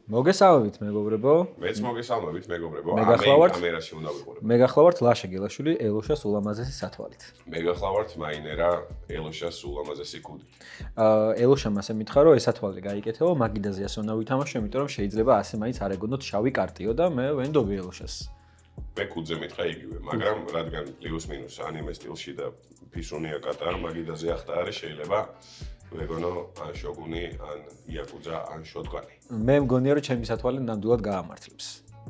მოგესალმებით მეგობრებო. მეც მოგესალმებით მეგობრებო. კამერაში უნდა ვიყურებ. მე გახლავართ ლაშა გელაშვილი ელოშას ულამაზესი სათვალით. მე გახლავართ მაინერა ელოშას ულამაზესი კუდი. ელოშამ ასე მითხრა რომ ეს სათვალი გაიკეთებო, მაგიდაზე ასე უნდა ვითამაშო, იმიტომ რომ შეიძლება ასე მაინც არ ეგონოთ შავი კარტიო და მე ვენდობი ელოშას. მე კუდზე მითხრა იგივე, მაგრამ რადგან პლუს მინუს ანიმე სტილში და ფისუნია კატარ მაგიდაზე ახტა არის შეიძლება ვეგონო ან შოგუნი ან იაკუძა ან შოტკანი. მე მგონია რომ ჩემი სათვალი ნამდვილად გაამართლებს.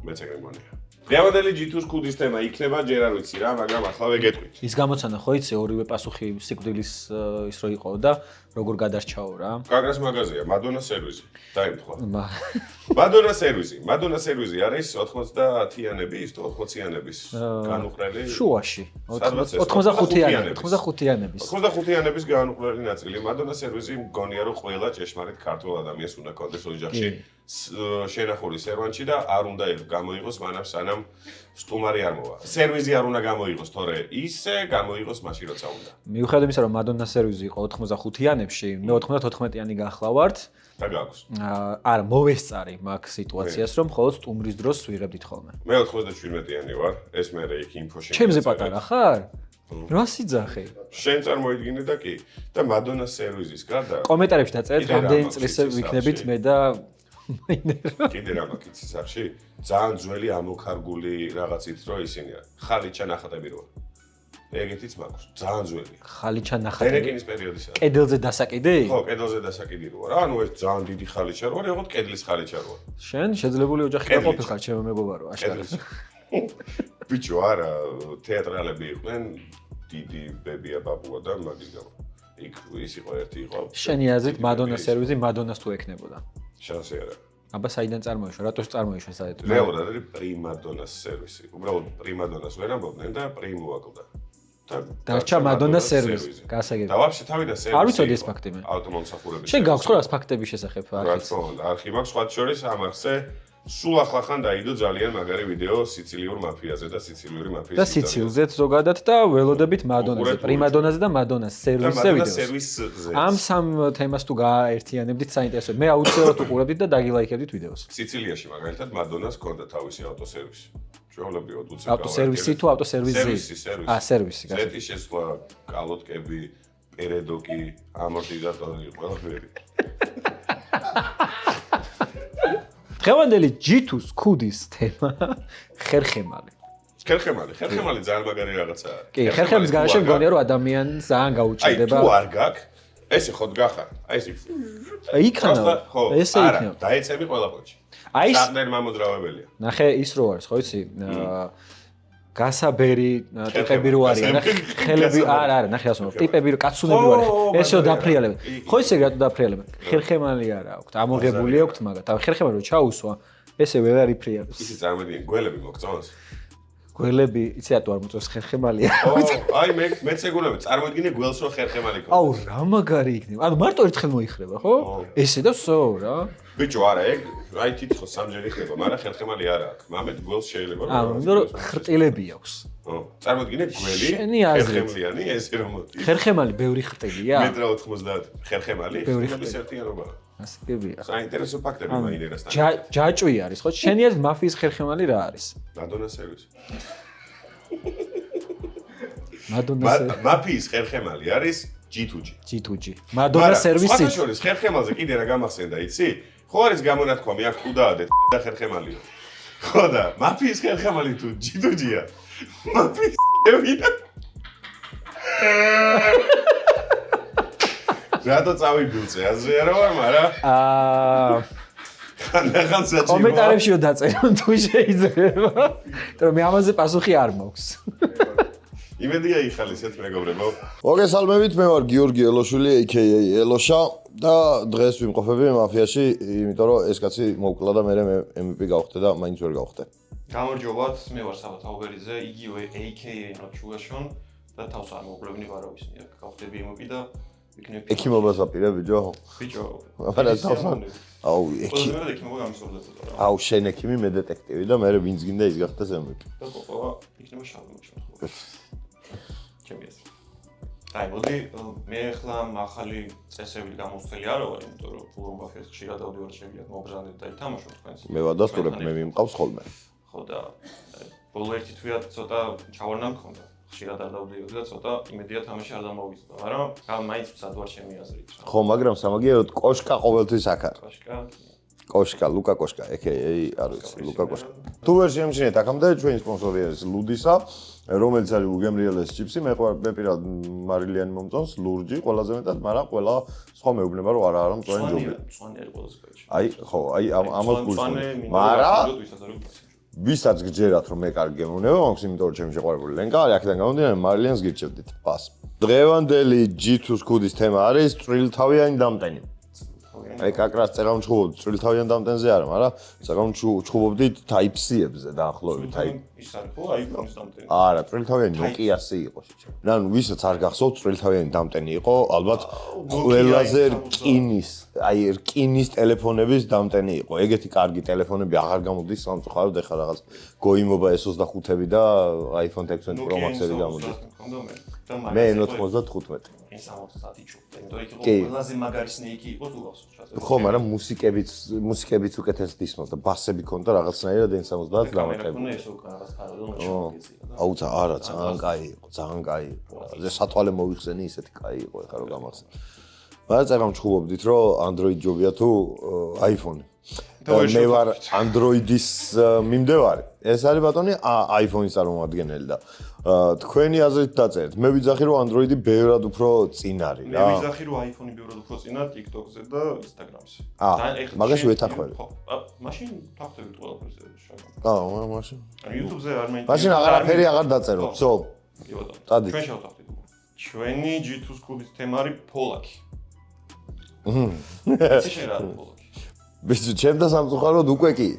მეც ეგრე მგონია. დღევანდელი G2-ს კუდის თემა იქნება, ჯერ არ ვიცი რა, მაგრამ ახლა ვეგეთქვით. ის გამოცანა ხო იცი ორივე პასუხი სიკვდილის ის რო იყო და როგორ გადარჩაო რა. კაგრას მაღაზია, მადონა სერვისი. დაემთხვა. მადონა სერვისი არის 90-იანების, 80-იანების განუყრელი. შუაში. 85-იანების. 85-იანების განუყრელი ნაწილი. მადონა სერვისი მგონია რომ ყველა ჭეშმარიტ ქართულ ადამიანს უნდა კონდეს ოჯახში. შენახული სერვანტში და არ უნდა გამოიღოს მანამ სანამ სტუმარი არ მოვა. სერვიზი არ უნდა გამოიღოს, თორე ისე გამოიღოს მაშინ როცა უნდა. მიუხედავად იმისა, რომ მადონა სერვიზი იყო 85-იანებში, მე 94-იანი გახლავართ. და გაქვს. არა, მოვესწარი მაგ სიტუაციას, რომ მხოლოდ სტუმრის დროს ვიღებდით ხოლმე. მე 97-იანი ვარ, ეს მე იქ ინფოში. ჩემზე პატარა ხარ? რა სიძახი? შენ წარმოიდგინე და კი. და მადონა სერვიზის გარდა კომენტარებში დაწერეთ, რამდენი წლის ვიქნებით მე და მაინერა. კიდე რა მაქვს სახში? ძალიან ძველი ამოქარგული რაღაცით რო ისინი არის. ხალიჩა ნახატები როა. ეგეთიც მაქვს, ძალიან ძველი. ხალიჩა ნახატები. დერეკინის პერიოდისა. კედელზე დასაკიდი? ხო, კედელზე დასაკიდი როა. რა, ანუ ეს ძალიან დიდი ხალიჩა როა, ეგოთ კედლის ხალიჩა როა. შენ შეძლებული ოჯახი გაყოფილ ჩემო მეგობარო, აშკარად. ბიჭო, არა, თეატრალები იყვნენ, დიდი ბებია ბაბუა და მაგის გამო. იქ ის იყო ერთი იყო. შენი აზრით მადონა სერვიზი მადონას თუ ექნებოდა? შანსი არა. აბა საიდან წარმოიშვა? რატოს წარმოიშვა საერთოდ? რეალურად არის პრიმადონას სერვისი. უბრალოდ პრიმადონას ვერ ამბობდნენ და პრიმუ აკლდა. დარჩა მადონას სერვისი. გასაგებია. და ვაფშე თავიდან სერვისი. არ ვიცოდი ეს ფაქტი მე. ავტომობილსახურების. შენ გაქვს რა ფაქტების შესახებ არხი? რა თქმა უნდა, არხი მაქვს სხვა შორის ამ არხზე. სულ ახლახან დაიდო ძალიან მაგარი ვიდეო სიცილიურ მაფიაზე და სიცილიური მაფიის. და სიცილზეც ზოგადად და ველოდებით მადონაზე, პრიმადონაზე და მადონას სერვისზე ვიდეოს. ამ სამ თემას თუ გააერთიანებდით საინტერესოა. მე აუცილებლად უყურებდით და დაგილაიქებდით ვიდეოს. სიცილიაში მაგალითად მადონას ჰქონდა თავისი ავტოსერვისი. ჩვეულებრივად უცებ ავტოსერვისი თუ ავტოსერვიზი? სერვისი. ზეთი შესვლა, კალოტკები, პერედოკი, ამორტიზატორი, ყველაფერი. დღევანდელი G2-ს კუდის თემა ხერხემალი. ხერხემალი ძალიან მაგარი რაღაცაა. კი, ხერხემის გარშემო მგონია რომ ადამიანს ძალიან გაუჭირდება. აი, თუ არ გაქვს, ესე ხოდ გახარ. აი ეს იქანა. ესე იქნება. დაეცები ყველა პონჩი. აი ეს საყდენ მამოძრავებელია. ნახე ის რო არის, ხო იცი? გასაბერი ტიპები რო არიან და ხელები არა, ნახე ასო ტიპები რო კაცუნები რო არის. ესო დაფრიალებენ. ხო ისე რატო დაფრიალებენ? ხერხემალი არა აქვს. ამოღებული აქვს მაგა. და ხერხემალი რო ჩაუსვა, ესე ვერ არის ფრიალებს. ისე წარმოიდგინე, გველები მოგწონს? გველები, იცი რატო არ მოწონს ხერხემალია? აი მეც ეგულები, წარმოიდგინე გველს რო ხერხემალი გქონდეს. აუ რა მაგარი იქნება. ანუ მარტო ერთხელ მოიხრება, ხო? ესე და ვსო რა. ბიჭო, არა, ეგ აი თითქოს სამჯერ იქნება, მაგრამ ხერხემალი არა აქვს. მამეთ გველს შეიძლება რომ ანუ იმიტომ რომ ხრტილები აქვს. წარმოიდგინე გველი ხერხემლიანი ესე რომ მოდი. ხერხემალი ბევრი ხრტილია? 1.90 ხერხემალი, ხერხემლის ერთიანობა. ასეთებია. საინტერესო ფაქტები მაინერასთან. ჯაჭვი არის, ხო? შენი აზრით მაფიის ხერხემალი რა არის? მადონა სერვისი. მაფიის ხერხემალი არის G2G. მადონა სერვისი. სხვა შორის ხერხემალზე კიდე რა გამახსენდა, იცი? ხო არის გამონათქვამი აქ უდაადე და ხერხემალიო. ხო და მაფიის ხერხემალი თუ G2G-ია. მაფიის ხერხემალია. რატო წავიბილწე აზრი არა ვარ, მაგრამ ხან საჭირო. კომენტარებშიო დაწერო თუ შეიძლება. იმიტომ რომ მე ამაზე პასუხი არ მაქვს. იმედია იხალისეთ მეგობრებო. მოგესალმებით, მე ვარ გიორგი ელოშვილი, aka ელოშა და დღეს ვიმყოფები მაფიაში, იმიტომ რომ ეს კაცი მოვკლა და მე MVP გავხდე და მაინც ვერ გავხდე. გამარჯობათ, მე ვარ საბა თაუბერიძე, იგივე aka ნოჩუაშონ და თავს არ მოვკლებინი ვარავის მიერ. გავხდები MVP და ვიქნები. ექიმობას აპირებ, ბიჭო? ბიჭო. აბა თავს აუ ექიმობა გამისურდა ცოტა რა. აუ შენ ექიმი, მე დეტექტივი და მე ვინც გინდა ის გახდეს MVP. და ყოყა იქნება შავი მოშვა. ჩემი ეს. აი, მოდი მე ახლა ახალი წესები გამოსწელი არ ვარ, იმიტომ რომ ფულურ მაფიას ხშირად დავდივარ შეგიძლიათ მოგზავნეთ და ითამაშოთ თქვენს. მე ვადასტურებ, მე მიმყავს ხოლმე. ხო და ბოლო ერთი თვეად ცოტა ჩავარნა მქონდა. ხშირად არ დავდიოდი და ცოტა იმედია თამაში არ დამოვიწყდა, მაგრამ მაინც მცად ვარ ჩემი აზრით. ხო, მაგრამ სამაგიეროდ კოშკა ყოველთვის აქ არის. კოშკა, ლუკა კოშკა, aka არ ვიცი, ლუკა კოშკა. თუ ვერ შეიმჩნიეთ აქამდე ჩვენი სპონსორი არის ლუდისა, რომელიც არის უგემრიელეს ჩიპსი, მე პირად მარილიანი მომწონს, ლურჯი ყველაზე მეტად, მაგრამ ყველა სხვა მეუბნება რომ არა მწვანე ჯობია. მწვანე არის ყველაზე კარგი. აი, ხო, აი ამას გულწრფელი. მაგრამ ვისაც გჯერათ რომ მე კარგი გემოვნება მაქვს, იმიტომ რომ ჩემი შეყვარებული ლენკა არის, აქედან გამომდინარე მარილიანს გირჩევდით. პას. დღევანდელი G2-ს ქუდის თემა არის წვრილთავიანი დამტენი. აი კაკრას წერამ ჩხუბობთ წვრილთავიან დამტენზე არა, მაგრამ საკამ ჩხუბობდით Type-C-ებზე დაახლოებით. აი ის არის ხო, iPhone-ის დამტენი. არა, წვრილთავიანი Nokia-C იყო შეჭა. ნანუ ვისაც არ გახსოვთ, წვრილთავიანი დამტენი იყო, ალბათ ყველაზე რკინის, აი რკინის ტელეფონების დამტენი იყო. ეგეთი კარგი ტელეფონები აღარ გამოდის სამწუხაროდ, ეხლა რაღაც გოიმობა S25-ები და iPhone 16 Pro Max-ები გამოდის. მე N95. N60 ჩუქდა, იმიტომ იქ იყო ყველაზე მაგარი სნეიკი იყო თუ გახსოვთ. ხო, მაგრამ მუსიკებიც უკეთეს დისმოდა, ბასები ქონდა რაღაცნაირად N70-ს დამატებული. მე ეს უკვე რაღაც ფარადო მოჩვენე. აუ არა, ძალიან კაი იყო, ძალიან კაი იყო. ზე სათვალე მოიხსენი, ისეთი კაი იყო, ეხლა რომ გამახსენე. მაგრამ წერამ ჩხუბობდით, რომ Android ჯობია თუ iPhone. მე ვარ Android-ის მიმდევარი. ეს არის ბატონი iPhone-ის წარმომადგენელი და თქვენი აზრით დაწერეთ. მე ვიძახი რომ Android-ი ბევრად უფრო წინ არის რა. მე ვიძახი რომ iPhone-ი ბევრად უფრო წინაა TikTok-ზე და Instagram-ზე. მაგაში ვეთანხმები. ხო, მაშინ თავხდებით ყველაფერზე შეგა. მაშინ. YouTube-ზე არ მე. მაშინ აღარაფერი აღარ დაწერო. ვсё. კი ბატონო. წადით. ჩვენ შევთავაზეთ. ჩვენი G2-ს კლუბის თემა არის პოლაკი. იცი შენ რა პოლაკი? ბიჭო, ჩემ და სამწუხაროდ უკვე კი.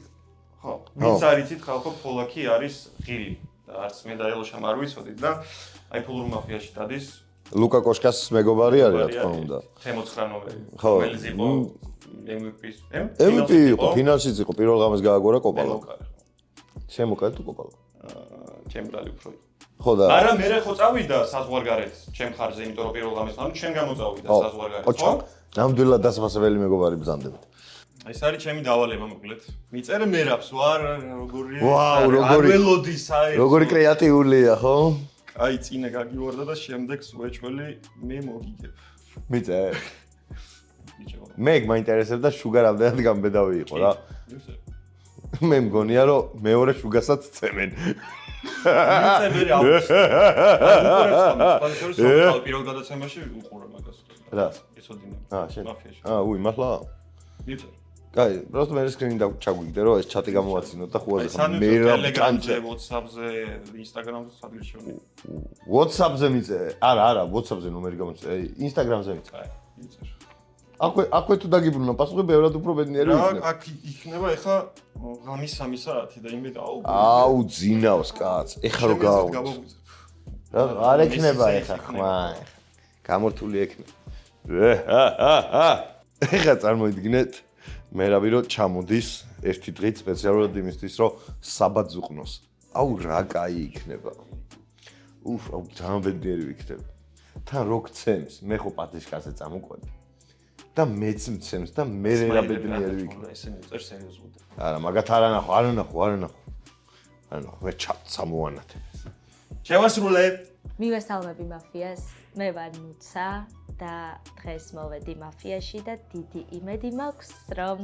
ხო. ვინც არ იცით, ხალხო, პოლაკი არის ღირი. და არც მე და ელოშამ არ ვიცოდით და აი ფულურ მაფიაში დადის ლუკა კოშკას მეგობარი არის რა თქმა უნდა. T9 ნომერი. ხო. რომელიც იყო MVP-ის. MVP იყო, ფინალშიც იყო, პირველ ღამეს გააგორა კოპალა. შემოკალე თუ კოპალა? ჩემ ბრალი უფრო იყო. ხო და არა მე ხო წავიდა საზღვარგარეთ ჩემ ხარზე, იმიტომ რომ პირველ ღამეს ანუ ჩვენ გამოწავიდა საზღვარგარეთ, ხო? ნამდვილად დასაფასებელი მეგობარი ბრძანდებით. ეს არის ჩემი დავალება მოკლედ. მიწერე მერაბს ვარ როგორია? ვაუ, როგორი ველოდი საერთოდ. როგორი კრეატიულია, ხო? აი წინა გაგივარდა და შემდეგ სუეჭველი მე მოგიგებ. მიწე. მე მაინტერესებდა შუგარ ამდენად გამბედავი იყო რა. მე მგონია რომ მეორე შუგასაც წემენ. მიწე მე აუს. აი უყურებ პირველ გადაცემაში უყურე მაგას. რა? ეცოდინე. შენ. მაფიაში. უი, მართლა? მიწე. კაი, просто მე სკრინი ჩაგვიგდე რომ ეს ჩატი გამოვაცინოთ და ხუაზე ხარ მე რა Telegram-ზე, WhatsApp-ზე, Instagram-ზე სადღეშევი. WhatsApp-ზე მიწე. არა, WhatsApp-ზე ნომერი გამოიწე. Instagram-ზე მიწე. კაი, მიწე. აქვე თუ დაგიბრუნა პასუხი ბევრად უფრო ბედნიერი იქნება. აქ იქნება ეხლა ღამის 3 საათი და იმედ აუ ძინავს კაც. ეხლა რო გავუწევ. რა არ ექნება ეხლა ხმა. გამორთული ექნება. ეხლა წარმოიდგინეთ მერაბი რო ჩამოდის ერთი დღით სპეციალურად იმისთვის რომ საბადს უყნოს. აუ რა კაი იქნება. აუ ძალიან ბედნიერი ვიქნები. თან რო გცემს, მე ხო პატიშკაზე წამოყვები. და მეც მცემს და მე რა ბედნიერი ვიქნები. ესე მიწერ სერიოზულად. არა, მაგათ არ ანახო. მე ჩამოვანათებ. შევასრულე. მივესალმები მაფიას. მე ვარ ნუცა და დღეს მოვედი მაფიაში და დიდი იმედი მაქვს, რომ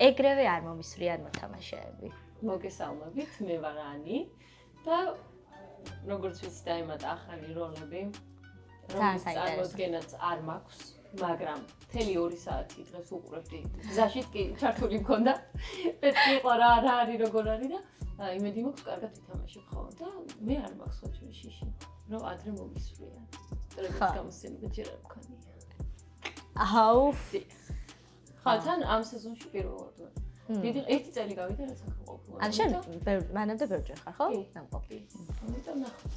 ეგრევე არ მომისვრიან მოთამაშეები. მოგესალმებით, მე ვარ ანი და როგორც ვიცით, დაემატა ახალი როლები, რომლის წარმოდგენაც არ მაქვს, მაგრამ მთელი 2 საათი დღეს უყურებდი. გზაშიც კი ჩართული მქონდა. პეტკი იყო რა არის, როგორ არის და იმედი მაქვს, კარგად ვითამაშებ ხო და მე არ მაქვს ხო ჩვენი შიში, რომ ადრე მომისვრიან. ტრეკის გამოსცემი ჯერ არ მქონია. აუ, ხა თან ამ სეზონში პირველად ვარ. დიდი 1 წელი გავიდა რაც აქ ყოფილა. ან შენ მანამდე ბევრჯერ ხარ, ხო? ნამყოფი. ამიტომ ნახოთ.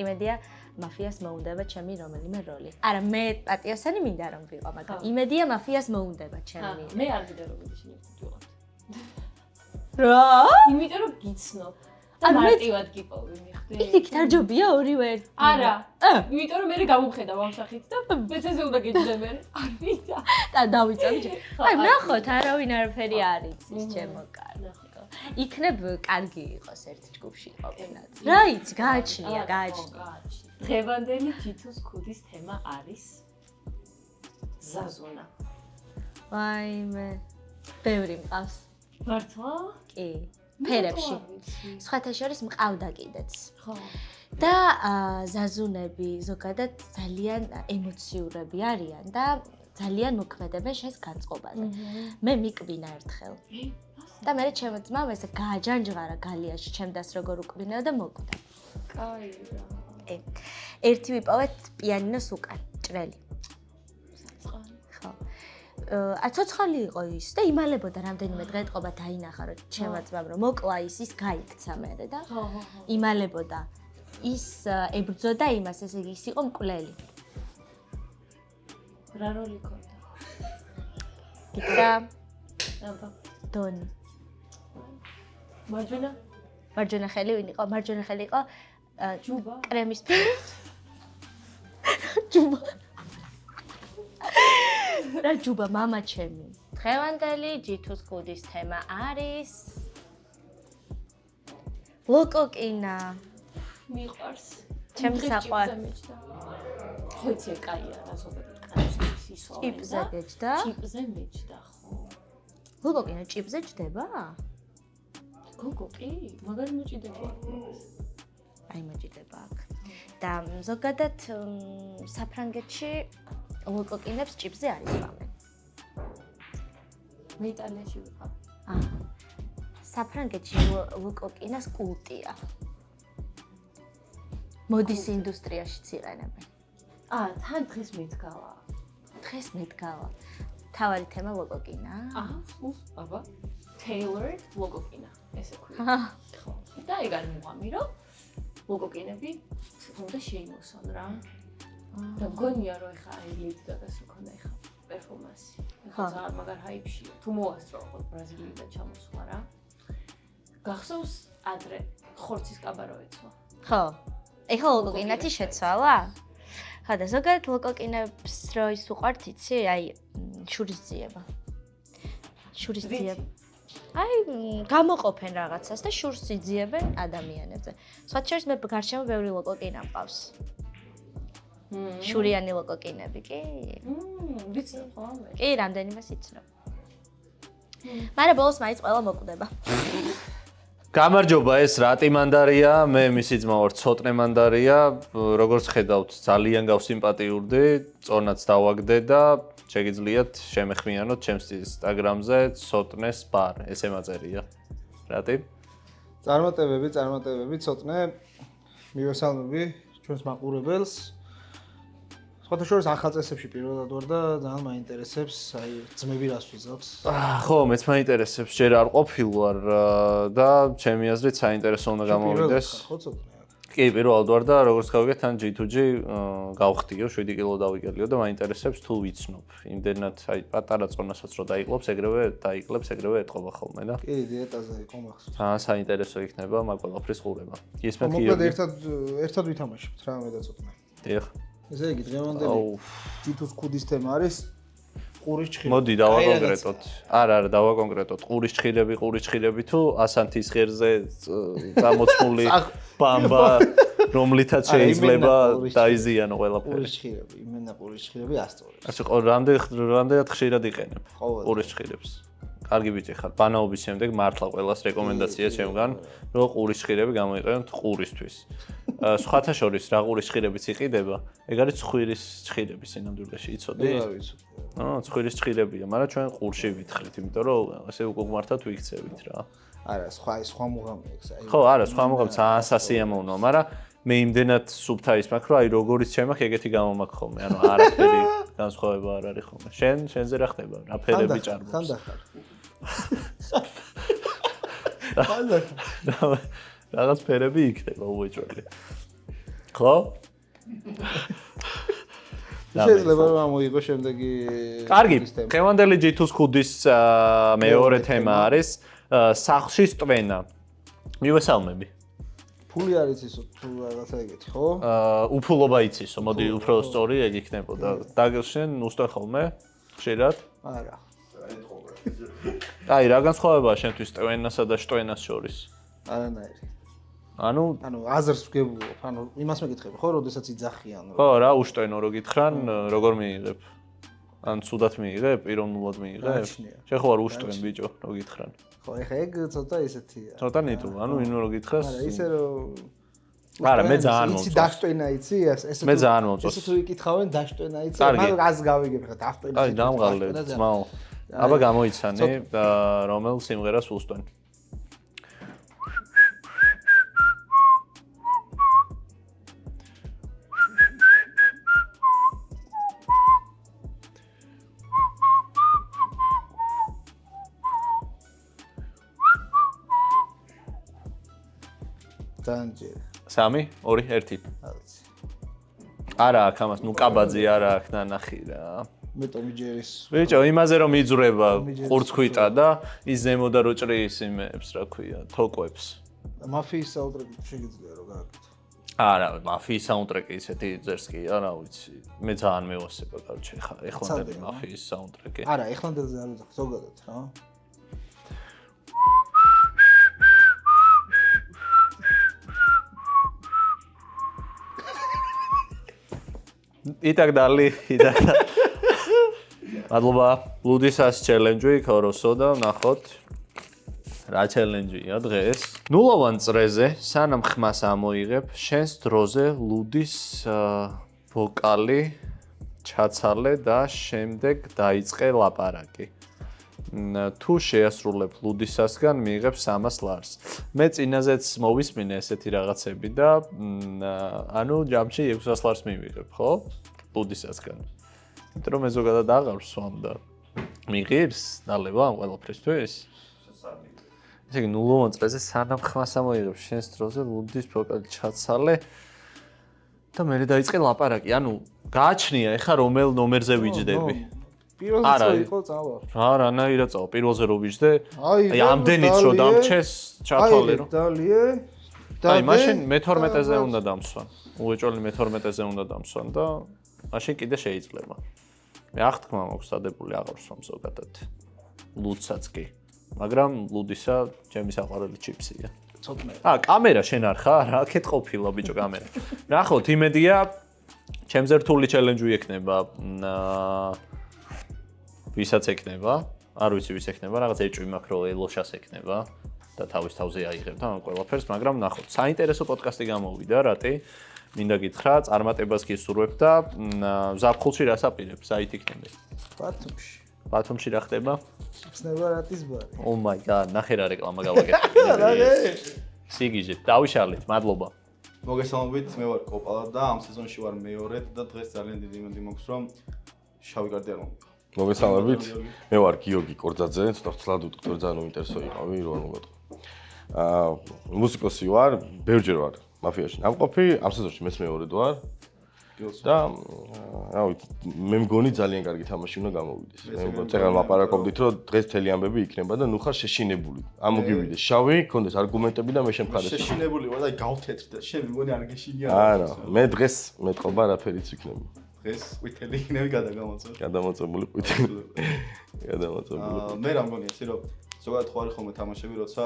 იმედია მაფიას მოუნდება ჩემი რომელიმე როლი. არა, მე პატიოსანი მინდა რომ ვიყო, მაგრამ იმედია მაფიას მოუნდება ჩემი. მე არ მინდა რომ შენ ერთად ვიყოთ. რა? იმიტომ რომ გიცნობ. და მარტივად გიპოვი მიხდი. იქ თარჯობია ორივე ერთი. არა. იმიტომ რომ მე გამომხედავ ამ სახით და მეცეზე უნდა გიჯდე მე. არ მინდა. და დავიწევი. აი ნახოთ, არავინ არაფერი არ იცის ჩემო კარგი. იქნებ კარგი იყოს ერთ ჯგუფში ყოფილად. რა იცი, გააჩნია. დღევანდელი ჯითუს ქუდის თემა არის ზაზუნა. ვაიმე. ბევრი მყავს. მართლა? კი. ფერებში. სხვათა შორის მყავდა კიდეც. ხო. და ზაზუნები ზოგადად ძალიან ემოციურები არიან და ძალიან მოქმედებენ შენს განწყობაზე. მე მიკბინა ერთხელ. და მე ჩემო ძმამ ესე გააჯანჯღარა გალიაში ჩემდას როგორ უკბინეო და მოკვდა. კაი რა. ერთი ვიპოვეთ პიანინოს უკან, ჭრელი. ხო. ცოცხალი იყო ის და იმალებოდა რამდენიმე დღე ეთყობა დაინახა რომ ჩემო ძმამ რომ მოკლა ის გაიქცა მერე და იმალებოდა ის ებრძოდა იმას, ესე იგი ის იყო მკვლელი. რა როლი ქონდა? გიტარა. აბა. დონი. მარჯვენა ხელი ვინ იყო? მარჯვენა ხელი იყო ჯუბა. კრემის ჯუბა. რა ჯუბა მამა ჩემი. დღევანდელი ჯითუს ქუდის თემა არის ლოკოკინა. მიყვარს. ჩემს საყვარ. ხო იცი კაია რა ზოგადად კრემის ისო. ჭიპზე გეჯდა? ჭიპზე მეჯდა ხო. ლოკოკინა ჭიპზე ჯდება? გოგო კი, მაგარი მოჭიდება აქ. აი მოჭიდება აქ. და ზოგადად საფრანგეთში ლოკოკინებს ჭიპზე არ ისვამენ. მე იტალიაში ვიყავ. საფრანგეთში ლოკოკინას კულტია. მოდის ინდუსტრიაშიც იყენებენ. თან დღეს მედგავა. დღეს მედგავა. თავარი თემა ლოკოკინა. აბა. Tailored ლოკოკინა. ესე ქვია. ხო. და ეგ არის მუღამი, რომ ლოკოკინები უნდა შეიმოსონ რა. და გონია რომ ეხა ლედი გაგას მქონდა ეხა პერფორმანსი. ეხა ძალიან მაგარ ჰაიპშია. თუ მოასწრო ხო ბრაზილიიდან ჩამოსვლა რა. გახსოვს ადრე ხორცის კაბარო ეცვა. ხო. ეხა ლოკოკინათი შეცვალა? ხა და ზოგადად ლოკოკინებს რო ის უყვართ იცი, აი შურისძიება. აი გამოყოფენ რაღაცას და შურს იძიებენ ადამიანებზე. სხვა შორის მე გარშემო ბევრი ლოკოკინა მყავს. შურიანი ლოკოკინები კი? ვიცნობ ხო მე? კი, რამდენიმეს იცნობ. მაგრამ ბოლოს მაინც ყველა მოკვდება. გამარჯობა, ეს რატი მანდარია, მე მისი ძმა ვარ, ცოტნე მანდარია, როგორც ხედავთ, ძალიან გავსიმპათიურდი, წონაც დავაგდე და შეგიძლიათ შემეხმიანოთ ჩემს Instagram-ზე ცოტნეს ბარ, ესე მაწერია. რატი? წარმატებები, ცოტნე. მივესალმები ჩვენს მაყურებელს. სხვათა შორის ახალ წესებში პირველად ვარ და ძალიან მაინტერესებს, აი ძმები რას ვიზავს. ხო, მეც მაინტერესებს, ჯერ არ ყოფილ ვარ და ჩემი აზრით საინტერესო უნდა გამოვიდეს. ხო, ცოტნე. კი, პირველად ვარ და როგორც გავიგეთ, თან G2G გავხდიო, 7 კილო დავიკელიო და მაინტერესებს თუ ვიცნობ. იმდენად აი პატარა წონასაც რო დაიკლობს, ეგრევე ეთყობა ხოლმე და. კი, დიეტაზე იყო მახსოვს. საინტერესო იქნება მაგ ყველაფრის ყურება. ისმენთ კი. ერთად ვითამაშებთ რა მე და ცოტნე. დიახ. ესე იგი დღევანდელი ჯითუს ქუდის თემა არის ყურის ჭხილები. მოდი დავაკონკრეტოთ. არა, დავაკონკრეტოთ. ყურის ჭხილები თუ ასანთის ღერზე წამოწმული ბამბა, რომლითაც შეიძლება დაიზიანო ყველაფერი. ყურის ჭხილები, იმენა ყურის ჭხილები ასწორებს. ასე ყო რამდენად ხშირად იყენებ ყურის ჭხილებს? კარგი ბიჭი ხარ. ბანაობის შემდეგ მართლა ყველას რეკომენდაცია ჩემგან, რომ ყურის ჭხილები გამოიყენოთ ყურისთვის. სხვათა შორის რა ყურის ჭხილებიც იყიდება, ეგ არის ცხვირის ჭხილები სინამდვილეში, იცოდი? არ ვიცოდი. ცხვირის ჭხილებია, მაგრამ ჩვენ ყურში ვითხრით, იმიტომ რომ ასე უკუღმართად ვიქცევით რა. არა, სხვა მუღამია ეს. ხო, არა, სხვა მუღამი ძალიან სასიამოვნოა, მაგრამ მე იმდენად სუფთა ის მაქვს, რომ აი როგორიც შემახ ეგეთი გამომაქვს ხოლმე, ანუ არაფერი განსხვავება არ არის ხოლმე. შენზე რა ხდება? რა ფერები ჭარბობს? ხანდახარ. რაღაც ფერები იქნება უეჭველი. ხო? შეიძლება რომ ამოიღო შემდეგი კარგი, დღევანდელი G2-ს ქუდის მეორე თემა არის სახლში სტვენა. მივესალმები. ფული არის ისო თუ რაღაცა ეგეთი, ხო? უფულობა იცისო, მოდი უფრო სწორი ეგ იქნებოდა. დაგეხშენ უსტენ ხოლმე ხშირად? არა. აი, რა განსხვავებაა შენთვის ტვენასა და შტვენას შორის? არანაირი. ანუ აზრს ვგებულობ, ანუ იმას მეკითხები, ხო, როდესაც იძახიან, ხო, რა უშტვენო რო გითხრან, როგორ მიიღებ? ან ცუდად მიიღებ, პიროვნულად მიიღებ? შენ ხო არ უშტვენ ბიჭო, რო გითხრან. ხო, ეხა ეგ ცოტა ისეთია. ცოტა ნიტუ, ანუ ვინმე რო გითხრას? არა, ისე რომ არა, მე ძალიან იცი მომწონს. დაშტვენა იცი, ესე მე ძალიან მომწონს. ესე თუ იკითხავენ დაშტვენა იცი, მაგრამ რას გავიგებ ხა დაშტვენა. აი, დამღალე, ძმაო. აბა გამოიცანე და რომელ სიმღერას უსტვენ? დანჯერ. 3, 2, 1. არის. არა აქ ამას, ნუ კაბაძე არა აქ ნანახი რა. მეტომი ჯერის. ბიჭო, იმაზე რომ იძრება ყურცხვიტა და ის ზემოდა რო ჭრის იმებს, რა ქვია, თოკვებს. მაფიის საუნდტრეკი შეგიძლია რომ გააკეთო. არა, მაფიის საუნდტრეკი ისეთი წერს კი, არა ვიცი. მე ძალიან მევასება, კაროჩე, ეხლანდელი მაფიის საუნდტრეკი. არა, ეხლანდელზე არ ვიძახ, ზოგადად რა. იტაკ დალი, იტაკ. მადლობა, ლუდისას ჩელენჯი, ქოროსო და ნახოთ. რა ჩელენჯია დღეს? ნულოვან წრეზე, სანამ ხმას ამოიღებ, შენს დროზე ლუდის ვოკალი ჩაცალე და შემდეგ დაიწყე ლაპარაკი. თუ შეასრულებ ლუდისასგან, მიიღებ 300 ლარს. მე წინაზეც მოვისმინე ესეთი რაღაცები და ანუ ჯამში 600 ლარს მივიღებ, ხო? ლუდისასგან. იმიტომ რომ მე ზოგადად აღარ ვსვამ და მიღირს დალება ამ ყველაფრისთვის. ესე იგი ნულოვან წრეზე სანამ ხმას ამოიღებ შენს დროზე ლუდის ვოკალი ჩაცალე და მე დაიწყე ლაპარაკი. ანუ გააჩნია ეხა რომელ ნომერზე ვიჯდები. პირველზე იყო წავა. რა, რანაირად წავა? პირველზე რო ვიჯდე? აი, ამდენიც რო დამჩეს, ჩათვალე რო. დალიე. აი, მაშინ მე-12-ზე უნდა დამსვან. უეჭველი მე-12-ზე უნდა დამსვან და მაშინ კიდე შეიძლება. მე აღთქმა მაქვს დადებული აღარ ვსვამ ზოგადად. ლუდსაც კი. მაგრამ ლუდისა ჩემი საყვარელი ჩიპსია. ცოტნე. კამერა შენ არ ხარ? რა აქეთ ყოფილა ბიჭო კამერა. ნახოთ, იმედია ჩემზე რთული ჩელენჯი ექნება. ვისაც ექნება, არ ვიცი ვის ექნება, რაღაც ეჭვი მაქვს რომ ელოშას ექნება და თავის თავზე აიღებდა ამ ყველაფერს, მაგრამ ნახოთ, საინტერესო პოდკასტი გამოვიდა, რატი? მინდა გითხრა, წარმატებას გისურვებ და ზაფხულში რას აპირებ? საით იქნები? ბათუმში. ბათუმში რა ხდება? ხსნება რატის ბარი. Oh my god, ნახე რა რეკლამა გავაკეთე. სიგიჟე, დავიშალეთ, მადლობა. მოგესალმებით, მე ვარ კოპალა და ამ სეზონში ვარ მეორედ და დღეს ძალიან დიდი იმედი მაქვს რომ შავი კარტი არ მომიგო. მოგესალმებით, მე ვარ გიორგი კორძაძე, ცოტა ცლად ვიტყვი, ძალიან უინტერესო იყავი, რო არ მოგეტყვი. მუსიკოსი ვარ, ბევრჯერ ვარ მაფიაში ნამყოფი, ამ სეზონში მეც მეორედ ვარ. და რა ვიცი, მე მგონი ძალიან კარგი თამაში უნდა გამოვიდეს. მე წერან ლაპარაკობდით, რომ დღეს მთელი ამბები იქნება და ნუ ხარ შეშინებული. ამოგივიდეს შავი, გქონდეს არგუმენტები და მე შემხარეს. შეშინებული ვარ და გავთეთრდა. შენ მგონი არ გეშინია. არა, მე დღეს მეტყობა რაფერიც იქნება. დღეს ყვითელი იქნები გადაგამოწევ. გადამოწებული ყვითელი. გადამოწებული. მე რა მგონია ისე რომ ზოგადად ხო არის ხოლმე თამაშები, როცა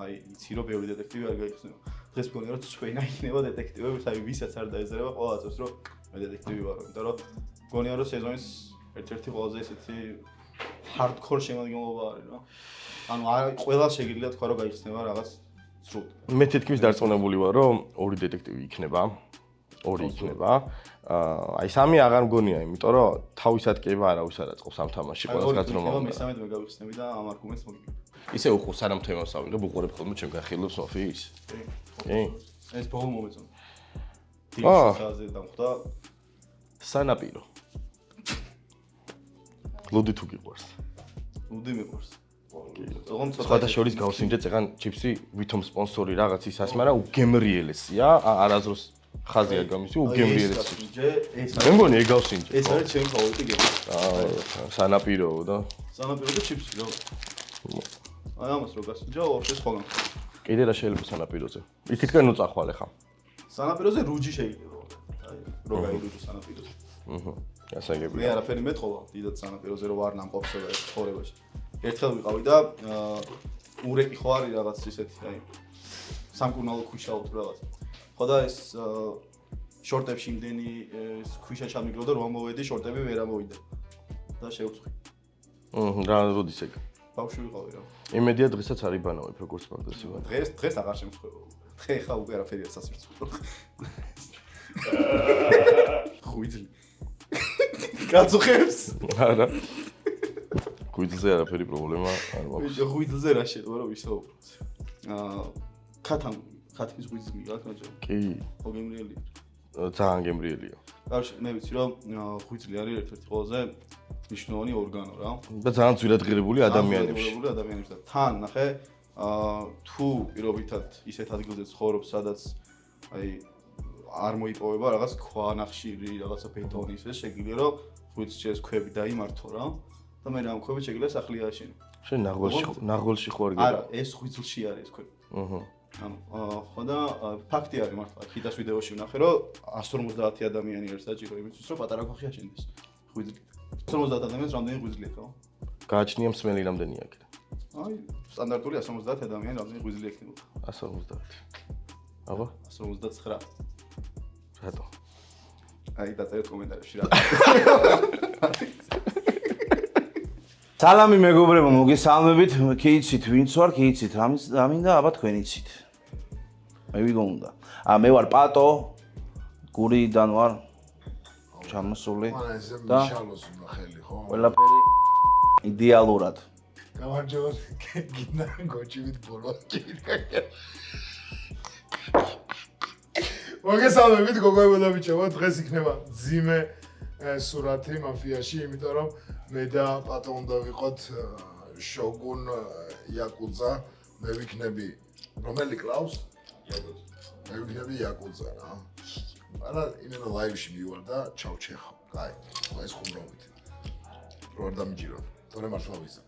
აი იცი რომ ბევრი დეტექტივი არ გაიხსნება. დღეს მგონია რომ ჩვენა იქნება დეტექტივები, აი ვისაც არ დაეზრება, ყველა აწევს რომ მე დეტექტივი ვარ, იმიტომ რომ მგონია რომ სეზონის ერთ-ერთი ყველაზე ისეთი hardcore შემადგენლობა არის რა. ანუ ყველა შეგიძლია თქვა რომ გაიხსნება რაღაც სრულად. მე თითქმის დარწმუნებული ვარ რომ ორი დეტექტივი იქნება. ორი იქნება. აი სამი აღარ მგონია, იმიტომ რომ თავის ატკება არავის არ აწყობს ამ თამაშში, ყველას გაწრომა უნდა. მესამედ მე გავიხსნები და ამ არგუმენტს მოგიგებ. ისე უყურებ სანამ თემას ავიღებ, უყურებ ხოლმე ჩემ გახილავს მაფიის. კი. ეს ბოლო მომეწონა. დილში დამხვდა სანაპირო. ლუდი თუ გიყვარს. ლუდი მიყვარს. სხვათა შორის გავსინჯე წეგან ჩიფსი ვითომ სპონსორი რაღაც ის ას, მაგრამ უგემრიელესია, არაზროს ხაზი არ გამისი, უგემრიელესი. მე მგონი ეგ გავსინჯე. ეს არის ჩემი ფავორიტი გემი. სანაპიროო და სანაპირო და ჩიფსი რა. აი ამას რო გასინჯა, ვაფშე სხვაგან. კიდე რა შეიძლება სანაპიროზე? იქითკენ უწახვალე ხა. სანაპიროზე რუჯი შეიძლება. აი, რო გაირუჯო სანაპიროზე. ასაგები. მე არაფერი მეტყობა, დიდად სანაპიროზე რო ვარ ნამყოფსა და ცხოვრებაში. ერთხელ ვიყავი და ურეკი ხო არის რაღაც ისეთი, აი სამკურნალო ქვიშაო თუ რაღაც. ხო და ეს შორტებში იმდენი ქვიშა ჩამიგროვდა რომ ამოვედი შორტები ვერ ამოვიდა. და შევწყვი. რა როდის ეგ? ბავშვი ვიყავი რა. იმედია დღესაც არ იბანავებ როგორც მაგდას იბანა. დღეს აღარ შემთხვევა. დღე ხა უკვე არაფერი არ სასირცხო. ხუიძლი. გაწუხებს? არა. ხუიძლზე არაფერი პრობლემა არ მაქვს. ხუიძლზე რა შეიძლება რომ ვისაუბროთ? ქათმის ხუიძლი რა თქმა უნდა. კი. ხო გემრიელია. ძალიან გემრიელია. ბავშვი, მე ვიცი რომ ხუიძლი არის ერთ-ერთი ყველაზე მნიშვნელოვანი ორგანო რა. და ძალიან ძვირადღირებული ადამიანებში. ძვირადღირებული ადამიანებში და თან ნახე თუ პირობითად ისეთ ადგილზე ცხოვრობ, სადაც აი არ მოიპოვება რაღაც ქვანახშირი, რაღაცა ბეტონის ეს შეგიძლია რომ ხუიძლს ქვები დაიმართო რა და მე რა ქვები შეგიძლია სახლი ააშენო. შენ ნაღველში ხო არ გეტყვი? არა, ეს ხუიძლში არის ეს ქვები. ანუ ხო და ფაქტი არის მართლა ხიდას ვიდეოში ვნახე რომ 150 ადამიანი არის საჭირო იმისთვის რომ პატარა ქვახი აშენდეს ხუიძლით. 150 ადამიანს რამდენი ხუიძლი ექნება? გააჩნია მსმელი რამდენი აქ? აი, სტანდარტული 150 ადამიანი რამდენი ხუიძლი ექნება? 150. აბა, 159. რატო? აი, დაწერეთ კომენტარებში რა. სალამი მეგობრებო, მოგესალმებით. კი იცით ვინც ვარ, კი იცით რა მინდა, აბა თქვენ იცით. მე ვიგონდა. მე ვარ პატო, გურიდან ვარ ჩამოსული და ყველაფერი იდეალურად. გამარჯობა, გინდა გოჩივით ბოლოში. მოგესალმებით გოგოებო და ბიჭებო, დღეს იქნება ძიმე სურათი მაფიაში, იმიტომ რომ მე და პატო უნდა ვიყოთ შოგუნ იაკუძა, მე ვიქნები რომელი კლავს? მე ვიქნები იაკუძა რა. არა, იმენა ლაივში მივარ და ჩავჩეხო. კაი, ეს ხუმრობით. რო არ დამიჯირო. თორე მართლა ვიზა.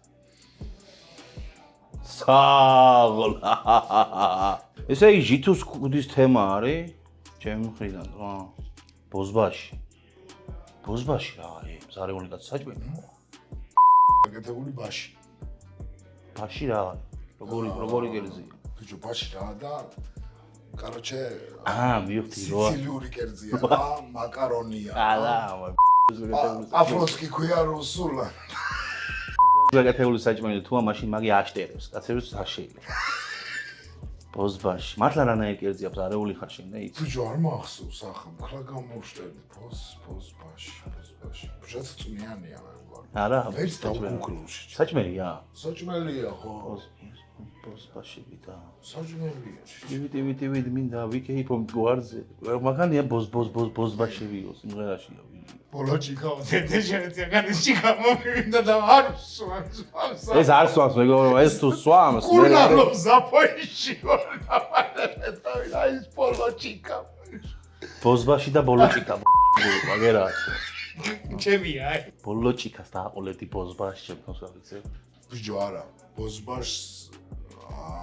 საღლა. ესე იგი ჟითუს კუდის თემა არის? ჩემი მხრიდან რა. ბოზბაში. ბოზბაში რა არის? ზარეული კაცი საჭმელი. გაკეთებული ბაში. ბაში რა არის? როგორი კერძია? ბიჭო, ბაში რა და короче, მივხვდი რა. სიცილიური კერძია რა, მაკარონია. აფროსკი ქვია რუსულა. გაკეთებული საჭმელი თუა მაშინ მაგი აშტერებს, კაცებს არ შეიძლება. ბოზბაში. მართლა რანაირი კერძია, ზარეული ხარ შენ და იცი. ბიჭო, არ მახსოვს ახლა, ხლა გამოვშტერდი ბოზბაში. ბიჭო, წვნიანია მე მგონი. არა, ეს დაუგუგლოში. საჭმელია? საჭმელია ხო? ბოზბაში ვიდა. საჭმელია. ვიდ მინდა ვიკეიფო გვარზე. მაგანია ბოზბაში ვიო სიმღერაშია. ბოლოჩიკა დედე შეიძლება განისჭიკა მომივიდა და არ სვამს. ეს არ სვამს მეგობრო, ეს თუ სვამს. კურნალო ზაპოიში ვარ და ის ბოლოჩიკა. ბოზბაში და ბოლოჩიკა მაგერა. ჩემია. ბოლოჩიკას დააყოლედი ბოზბაში ჩემს ვაღიცე. ბიჭო არა, ბოზბაშს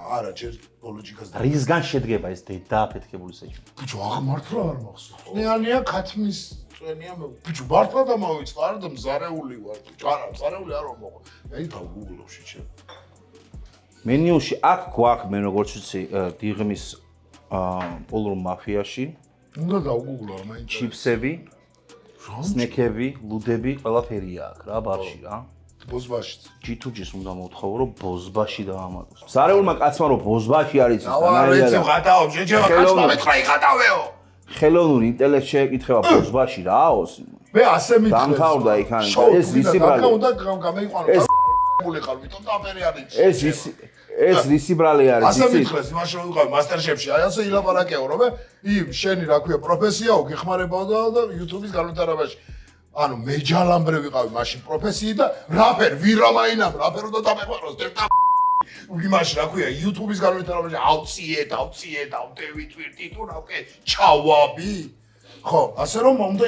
არა, ჯერ ბოლოჩიკას და რისგან შედგება ეს დააფეთქებული საჭმელი? ბიჭო, აღმართლა არ მახსოვს. ნეანია ქათმის წვენია მე. ბიჭო, მართლა დამავიწყდა, არა და მზარეული ვარ. ბიჭო, არა, მზარეული არ ვარ მოყვა. აი დავგუგლოვში ჩემ. მენიუში აქ გვაქვს მე როგორც ვიცი დიღმის პოლურ მაფიაში. უნდა დავგუგლო რა მაინც. ჩიფსები, სნეკები, ლუდები, ყველაფერია აქ რა ბარში რა. ბოზბაში. ჯითუჯის უნდა მოვთხოვო რომ ბოზბაში დაამატოს. ზარეულმა კაცმა რომ ბოზბაში არის ის დანაირად. ღატაო, შეჭება კაცმა მეტრა იღატავეო. ხელოვნური ინტელექტი შეეკითხება ბოზბაში რაოს. მე ასე მითხრეს. დამთავრდა იქანი და ეს ვისი ბრალი. უნდა გამეიყვანო და გული ხარ ვიტო ტამერი არის. ეს ვისი ბრალი არის იცი? ასე მითხრეს, იმაში რომ ვიყავ მასტერშეფში, აი ასე ილაპარაკეო რომ იმ შენი რა ქვია პროფესიაო გეხმარებაო და YouTube-ის განვითარებაში. ანუ მე ჯალამბრე ვიყავი მაშინ პროფესიით და რაპერ ვირამაინამ რაპერო და დამეყვაროს და იმაში რა ქვია YouTube-ის განვითარებაში ავდევით ვირტი თუ რა ვქე ჩავაბი ხო ასე რომ მომდა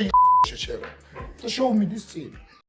შეჩერა და შოუ მიდის წინ